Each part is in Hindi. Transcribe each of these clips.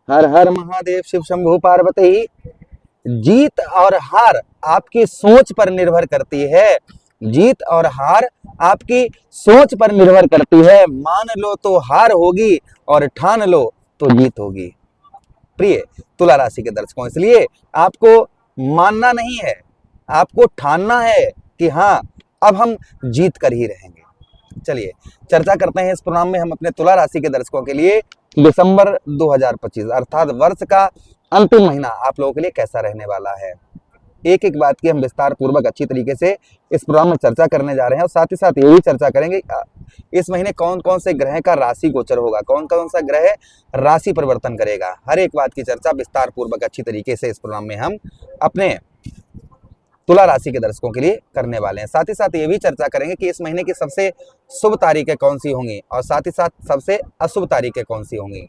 हर हर महादेव शिव शंभु पार्वती। जीत और हार आपकी सोच पर निर्भर करती है। जीत और हार आपकी सोच पर निर्भर करती है। मान लो तो हार होगी और ठान लो तो जीत होगी। प्रिय तुला राशि के दर्शकों, इसलिए आपको मानना नहीं है, आपको ठानना है कि हाँ अब हम जीत कर ही रहेंगे। चलिए चर्चा करते हैं इस प्रोग्राम में हम अपने तुला राशि के दर्शकों के लिए दिसंबर 2025 अर्थात वर्ष का अंतिम महीना आप लोगों के लिए कैसा रहने वाला है। एक एक बात की हम विस्तार पूर्वक अच्छी तरीके से इस प्रोग्राम में चर्चा करने जा रहे हैं और साथ ही साथ ये भी चर्चा करेंगे इस महीने कौन कौन से ग्रह का राशि गोचर होगा, कौन कौन सा ग्रह राशि परिवर्तन करेगा। हर एक बात की चर्चा विस्तार पूर्वक अच्छी तरीके से इस प्रोग्राम में हम अपने तुला राशि के दर्शकों के लिए करने वाले हैं। साथ ही साथ ये भी चर्चा करेंगे कि इस महीने की सबसे शुभ तारीखें कौन सी होंगी और साथ ही साथ सबसे अशुभ तारीखें कौन सी होंगी,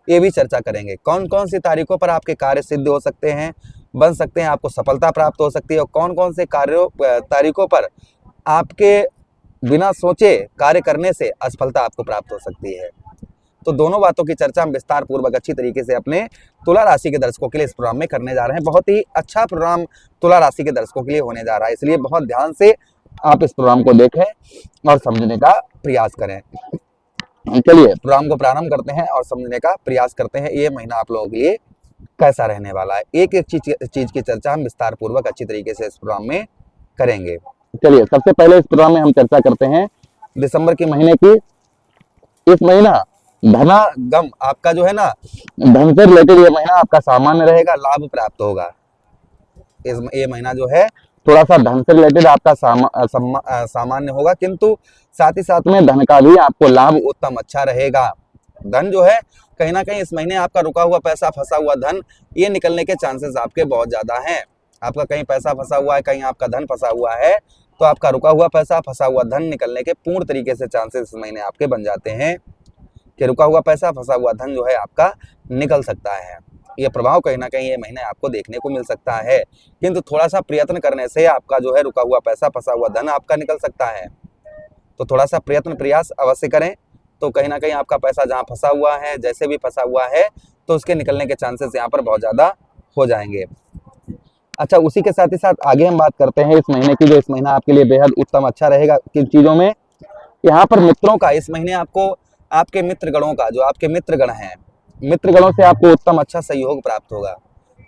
ये भी चर्चा करेंगे। कौन कौन सी तारीखों पर आपके कार्य सिद्ध हो सकते हैं, बन सकते हैं, आपको सफलता प्राप्त हो सकती है और कौन कौन से तारीखों पर आपके बिना सोचे कार्य करने से असफलता आपको प्राप्त हो सकती है। तो दोनों बातों की चर्चा हम विस्तार पूर्वक अच्छी तरीके से अपने तुला राशि के दर्शकों के लिए इस प्रोग्राम में करने जा रहे हैं। बहुत ही अच्छा प्रोग्राम तुला राशि के दर्शकों के लिए होने जा रहा है, इसलिए बहुत ध्यान से आप इस प्रोग्राम को देखें और समझने का प्रयास करें। चलिए प्रोग्राम को प्रारंभ करते हैं और समझने का प्रयास करते हैं ये महीना आप लोगों के लिए कैसा रहने वाला है। एक एक चीज की चर्चा हम विस्तार पूर्वक अच्छी तरीके से इस प्रोग्राम में करेंगे। चलिए सबसे पहले इस प्रोग्राम में हम चर्चा करते हैं दिसंबर के महीने की। इस महीना धनागम आपका जो है ना, धन से रिलेटेड ये महीना आपका सामान्य रहेगा, लाभ प्राप्त होगा। ये महीना जो है थोड़ा सा धन से रिलेटेड आपका सामान्य होगा, किंतु साथ ही साथ में धन का भी आपको लाभ उत्तम अच्छा रहेगा। धन जो है कहीं ना कहीं इस महीने आपका रुका हुआ पैसा, फंसा हुआ धन, ये निकलने के चांसेस आपके बहुत ज्यादा हैं। आपका कहीं पैसा फंसा हुआ है, कहीं आपका धन फंसा हुआ है, तो आपका रुका हुआ पैसा, फंसा हुआ धन निकलने के पूर्ण तरीके से चांसेस इस महीने आपके बन जाते हैं कि रुका हुआ पैसा, फंसा हुआ धन जो है आपका निकल सकता है। यह प्रभाव कहीं ना कहीं ये महीने आपको देखने को मिल सकता है, किंतु थोड़ा सा प्रयत्न करने से आपका जो है रुका हुआ पैसा, फंसा हुआ धन आपका निकल सकता है। तो थोड़ा सा प्रयत्न प्रयास अवश्य करें, तो कहीं ना कहीं आपका पैसा जहाँ फंसा हुआ है, जैसे भी फंसा हुआ है, तो उसके निकलने के चांसेस यहाँ पर बहुत ज्यादा हो जाएंगे। अच्छा, उसी के साथ ही साथ आगे हम बात करते हैं इस महीने की, जो इस महीना आपके लिए बेहद उत्तम अच्छा रहेगा किन चीजों में। यहाँ पर मित्रों का इस महीने आपको, आपके मित्रगणों का, जो आपके मित्रगण हैं, मित्रगणों से आपको उत्तम अच्छा सहयोग प्राप्त होगा।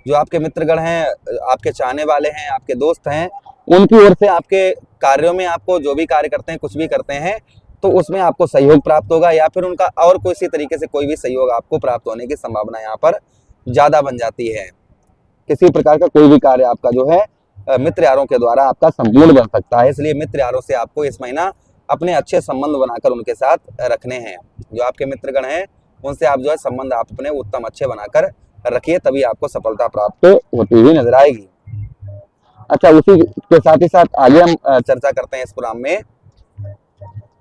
जो आपके मित्रगण हैं, आपके चाहने वाले हैं, आपके दोस्त हैं, उनकी ओर से आपके कार्यों में, आपको जो भी कार्य करते हैं, कुछ भी करते हैं, तो उसमें आपको सहयोग प्राप्त होगा या फिर उनका और किसी तरीके से कोई भी सहयोग आपको प्राप्त होने की संभावना यहाँ पर ज्यादा बन जाती है। किसी प्रकार का कोई भी कार्य आपका जो है मित्र यारों के द्वारा आपका संपूर्ण बन सकता है, इसलिए मित्र यारों से आपको इस महीना अपने अच्छे संबंध बनाकर उनके साथ रखने हैं। जो आपके मित्रगण हैं उनसे आप जो है संबंध आप अपने उत्तम अच्छे बनाकर रखिए, तभी आपको सफलता प्राप्त होती हुई नजर आएगी। अच्छा, उसी के साथ ही साथ आगे हम चर्चा करते हैं इस प्रोग्राम में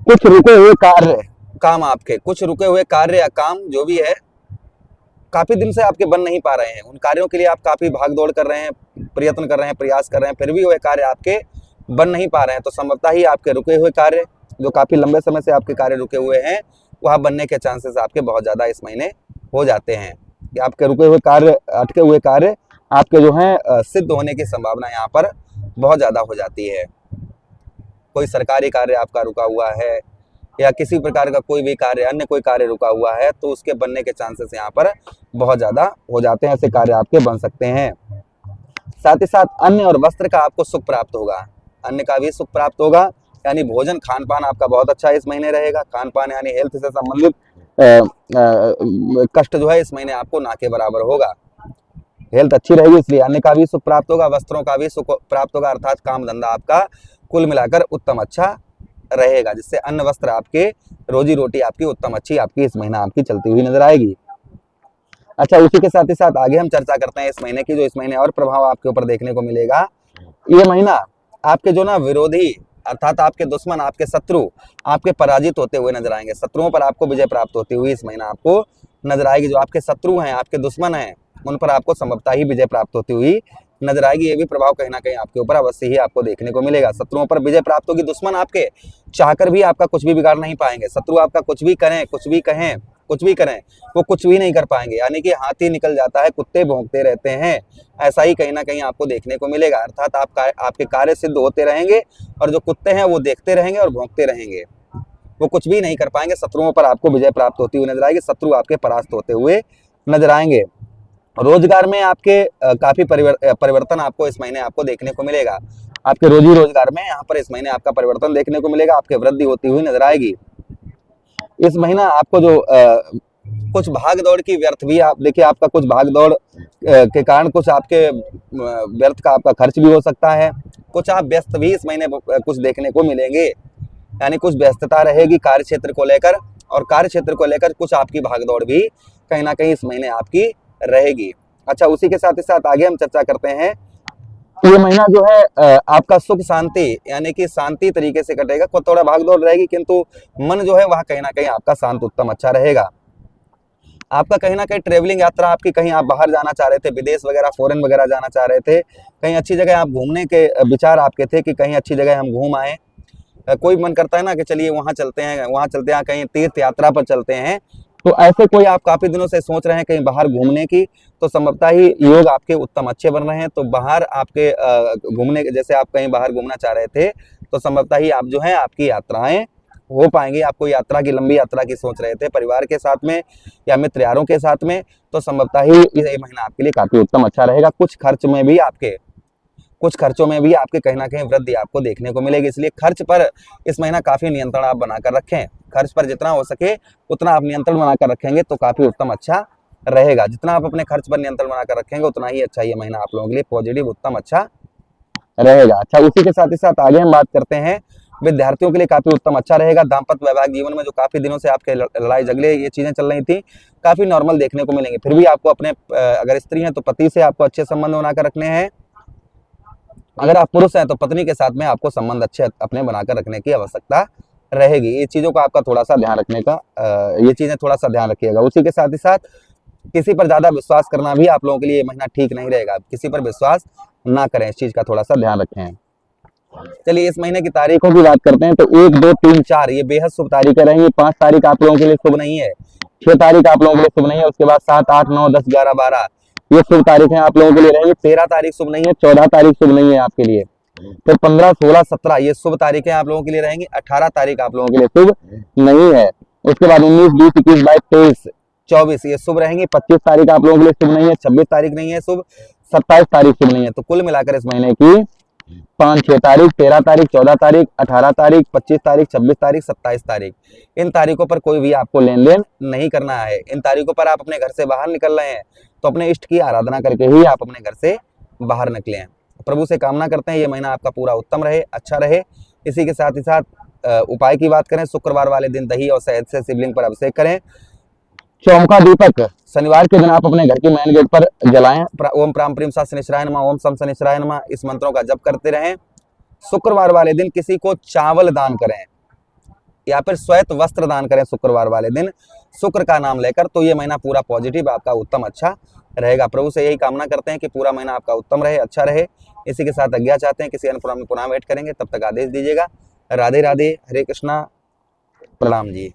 कुछ रुके हुए कार्य, काम, आपके कुछ रुके हुए कार्य या काम जो भी है काफी दिन से आपके बन नहीं पा रहे हैं, उन कार्यों के लिए आप काफी भाग दौड़ कर रहे हैं, प्रयत्न कर रहे हैं, प्रयास कर रहे हैं, फिर भी वह कार्य आपके बन नहीं पा रहे हैं। तो संभवतः ही आपके रुके हुए कार्य, जो काफी लंबे समय से आपके कार्य रुके हुए हैं, वह बनने के चांसेस आपके बहुत ज्यादा इस महीने हो जाते हैं कि आपके रुके हुए कार्य, अटके हुए कार्य आपके जो हैं सिद्ध होने की संभावना यहाँ पर बहुत ज्यादा हो जाती है। कोई सरकारी कार्य आपका रुका हुआ है या किसी प्रकार का कोई भी कार्य, अन्य कोई कार्य रुका हुआ है, तो उसके बनने के चांसेस यहाँ पर बहुत ज्यादा हो जाते हैं। ऐसे कार्य आपके बन सकते हैं। साथ ही साथ अन्न और वस्त्र का आपको सुख प्राप्त होगा, अन्न का भी सुख प्राप्त होगा, यानी भोजन खान पान आपका बहुत अच्छा इस महीने रहेगा। खान पान यानी हेल्थ से संबंधित कष्ट जो है इस महीने आपको ना के बराबर होगा। हेल्थ अच्छी रहेगी, इसलिए अन्न का भी सुख प्राप्त होगा, वस्त्रों का भी सुख प्राप्त होगा, अर्थात काम धंधा आपका कुल मिलाकर उत्तम अच्छा रहेगा, जिससे अन्न वस्त्र आपके, रोजी रोटी आपकी उत्तम अच्छी आपकी इस महीना आपकी चलती हुई नजर आएगी। अच्छा, उसी के साथ ही साथ आगे हम चर्चा करते हैं इस महीने की, जो इस महीने और प्रभाव आपके ऊपर देखने को मिलेगा। ये महीना आपके जो ना विरोधी, अर्थात आपके दुश्मन, आपके शत्रु आपके पराजित होते हुए नजर आएंगे। शत्रुओं पर आपको विजय प्राप्त होती हुई इस महीना आपको नजर आएगी। जो आपके शत्रु हैं, आपके दुश्मन हैं, उन पर आपको संभवतः ही विजय प्राप्त होती हुई नजर आएगी। ये भी प्रभाव कहीं ना कहीं आपके ऊपर अवश्य ही आपको देखने को मिलेगा। शत्रुओं पर विजय प्राप्त होगी। दुश्मन आपके चाहकर भी आपका कुछ भी बिगाड़ नहीं पाएंगे। शत्रु आपका कुछ भी करें, कुछ भी कहें, कुछ भी करें वो कुछ भी नहीं कर पाएंगे, यानी कि हाथी निकल जाता है कुत्ते भौंकते रहते हैं, ऐसा ही कहीं ना कहीं आपको देखने को मिलेगा। अर्थात आपके कार्य सिद्ध होते रहेंगे और जो कुत्ते हैं वो देखते रहेंगे और भौंकते रहेंगे, वो कुछ भी नहीं कर पाएंगे। शत्रुओं पर आपको विजय प्राप्त होती हुई नजर आएगी, शत्रु आपके परास्त होते हुए नजर आएंगे। रोजगार में आपके काफी परिवर्तन आपको इस महीने आपको देखने को मिलेगा। आपके रोजी रोजगार में यहाँ पर इस महीने आपका परिवर्तन देखने को मिलेगा, आपके वृद्धि होती हुई नजर आएगी। इस महीना आपको जो कुछ भाग दौड़ की व्यर्थ भी आप देखिए, आपका कुछ भाग दौड़ के कारण कुछ आपके व्यर्थ का आपका खर्च भी हो सकता है, कुछ आप व्यस्त भी इस महीने कुछ देखने को मिलेंगे, यानी कुछ व्यस्तता रहेगी कार्य क्षेत्र को लेकर, और कार्य क्षेत्र को लेकर कुछ आपकी भागदौड़ भी कहीं ना कहीं इस महीने आपकी रहेगी। अच्छा, उसी के साथ ही साथ आगे हम चर्चा करते हैं, ये महीना जो है आपका सुख शांति यानी कि शांति तरीके से कटेगा। थोड़ा भागदौड़ रहेगी किंतु मन जो है वह कहीं ना कहीं आपका शांत उत्तम अच्छा रहेगा। आपका कहीं ना कहीं ट्रेवलिंग यात्रा आपकी, कहीं आप बाहर जाना चाह रहे थे, विदेश वगैरह फॉरेन वगैरह जाना चाह रहे थे, कहीं अच्छी जगह आप घूमने के विचार आपके थे कि कहीं अच्छी जगह हम घूम आए, कोई मन करता है ना कि चलिए वहां चलते हैं, कहीं तीर्थ यात्रा पर चलते हैं, तो ऐसे कोई आप काफी दिनों से सोच रहे हैं कहीं बाहर घूमने की, तो संभवतः ही योग आपके उत्तम अच्छे बन रहे हैं। तो बाहर आपके घूमने, जैसे आप कहीं बाहर घूमना चाह रहे थे, तो संभवतः ही आप जो है आपकी यात्राएं हो पाएंगी। आपको यात्रा की, लंबी यात्रा की सोच रहे थे परिवार के साथ में या मित्र यारों के साथ में, तो संभवतः ही ये महीना आपके लिए काफी उत्तम अच्छा रहेगा। कुछ खर्चों में भी आपके कहीं ना कहीं वृद्धि आपको देखने को मिलेगी, इसलिए खर्च पर इस महीना काफी नियंत्रण आप बनाकर रखें। खर्च पर जितना हो सके उतना आप नियंत्रण बनाकर रखेंगे तो काफी उत्तम अच्छा रहेगा। जितना आप अपने खर्च पर नियंत्रण बनाकर रखेंगे उतना ही अच्छा ये महीना आप लोगों के लिए पॉजिटिव उत्तम अच्छा रहेगा। अच्छा, उसी के साथ ही साथ आगे हम बात करते हैं, विद्यार्थियों के लिए काफी उत्तम अच्छा रहेगा। दाम्पत्य वैवाहिक जीवन में जो काफी दिनों से आपके लड़ाई झगड़े ये चीजें चल रही थी, काफी नॉर्मल देखने को मिलेंगे। फिर भी आपको अपने अगर स्त्री हैं तो पति से आपको अच्छे संबंध बनाकर रखने हैं, अगर आप पुरुष हैं तो पत्नी के साथ में आपको संबंध अच्छे अपने बनाकर रखने की आवश्यकता रहेगी। ये चीजों का आपका थोड़ा सा ध्यान रखने का, ये चीजें थोड़ा सा ध्यान रखिएगा। उसी के साथ ही साथ किसी पर ज्यादा विश्वास करना भी आप लोगों के लिए ये महीना ठीक नहीं रहेगा, किसी पर विश्वास ना करें, इस चीज का थोड़ा सा ध्यान रखें। चलिए इस महीने की तारीखों की बात करते हैं, तो 1, 2, 3, 4 ये बेहद शुभ तारीखें रहेंगी। 5 तारीख आप लोगों के लिए शुभ नहीं है, 6 तारीख आप लोगों के लिए शुभ नहीं है, उसके बाद 7, 8, 9, 10, 11, 12 ये शुभ तारीखें आप लोगों के लिए रहेंगी। 13 तारीख शुभ नहीं है, 14 तारीख शुभ नहीं है आपके लिए, फिर 15, 16, 17 ये शुभ तारीखें आप लोगों के लिए रहेंगी। 18 तारीख आप लोगों के लिए शुभ नहीं है, उसके बाद 19, 20, 21, 22, 23, 24 ये शुभ रहेंगी। 25 तारीख आप लोगों के लिए शुभ नहीं है, 26 तारीख नहीं है शुभ, 27 तारीख शुभ नहीं है। तो कुल मिलाकर इस महीने की 5, 6 तारीख, 13 तारीख, 14 तारीख, 18 तारीख, 25 तारीख, 26 तारीख, 27 तारीख, इन तारीखों पर कोई भी आपको लेन देन नहीं करना है। इन तारीखों पर आप अपने घर से बाहर निकल रहे हैं तो अपने इष्ट की आराधना करके ही आप अपने घर से बाहर निकले हैं। प्रभु से कामना करते हैं ये महीना आपका पूरा उत्तम रहे, अच्छा रहे। इसी के साथ ही साथ उपाय की बात करें, शुक्रवार वाले दिन दही और शहद से शिवलिंग पर अभिषेक करें। चौमुखा दीपक शनिवार के दिन आप अपने घर के मेन गेट पर जलाएं। ओम प्राम प्रीम सा शनिश्चराय नमः, ओम सम शनिश्चराय नमः, इस मंत्रों का जप करते रहें। शुक्रवार वाले दिन किसी को चावल दान करें या फिर श्वेत वस्त्र दान करें शुक्रवार वाले दिन शुक्र का नाम लेकर, तो ये महीना पूरा पॉजिटिव आपका उत्तम अच्छा रहेगा। प्रभु से यही कामना करते हैं कि पूरा महीना आपका उत्तम रहे, अच्छा रहे। इसी के साथ आज्ञा चाहते हैं, किसी अन्य प्रोग्राम में पुनः वेट करेंगे, तब तक आदेश दीजिएगा। राधे राधे, हरे कृष्णा, प्रणाम जी।